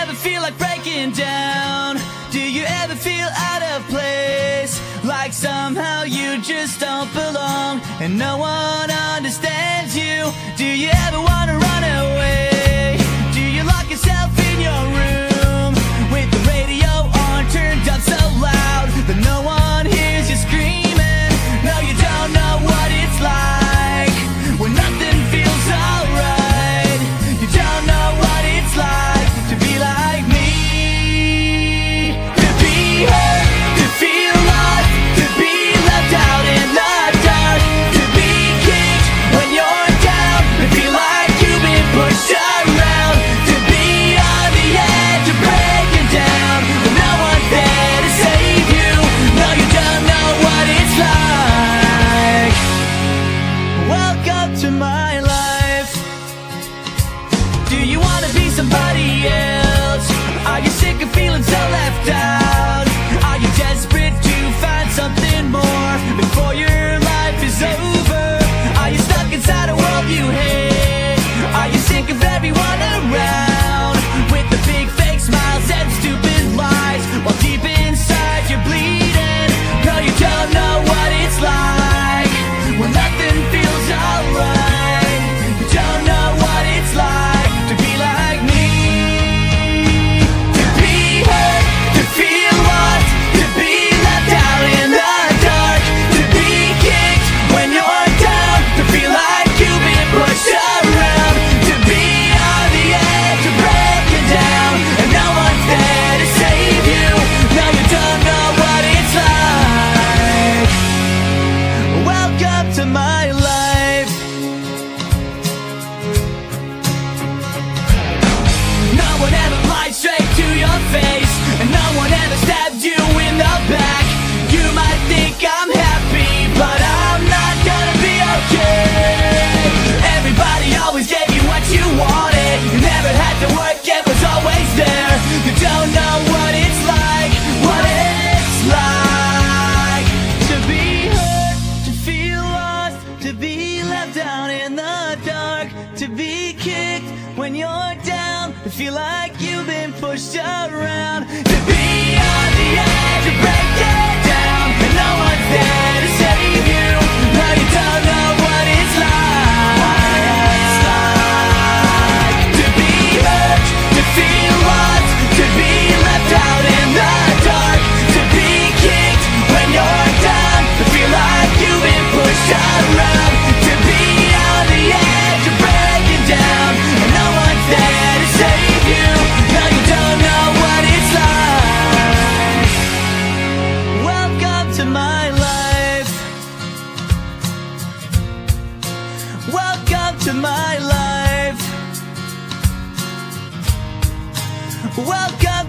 ever feel like breaking down? Do you ever feel out of place? Like somehow you just don't belong and no one understands you? Do you ever wanna run away? Do you lock yourself in your room with the radio on turned up so loud that no one hears you screaming? No, you don't know what it's like when nothing feels alright. You don't know what it's like to be like me. To be hurt, to feel lost, to be left out in the dark, to be kicked when you're down, to feel like you've been pushed around, to be on the edge of breaking down, but no one's there to save you. No, you don't know what it's like. Welcome to my life. Do you wanna be somebody else? Are you sick of feeling so left out? Are you desperate to find something more before your life is over? Are you stuck inside a world you hate? Are you sick of everyone around with the big fake smiles and stupid lies while deep inside you're bleeding? No, you don't know what it's like when nothing feels alright. You don't know what it's like to be like me. To be hurt, to feel lost, to be left out in the dark, to be kicked when you're down, to feel like you've been pushed around, to be on the edge of breaking down and no one's there to save you. No, you don't know what it's like. Welcome to my life. No one ever lied straight to your face, and no one ever stabbed you in the back. You might think I'm happy, but I'm not gonna be okay. Everybody always gave you what you wanted. You never had to work, it was always there. You don't know what it's like, what it's like to be hurt, to feel lost, to be left out in the dark, to be kicked when you're down, to feel like you've been pushed around, to be on the edge of breaking down and no one's there to save you. No, you don't know what it's like to be hurt, to feel lost, to be left out in the dark, to be kicked when you're down, to feel like you've been pushed around, to be on the edge of breaking down and no one's there to save you. No, you don't know what it's like. Welcome to my life. Welcome to my life. Welcome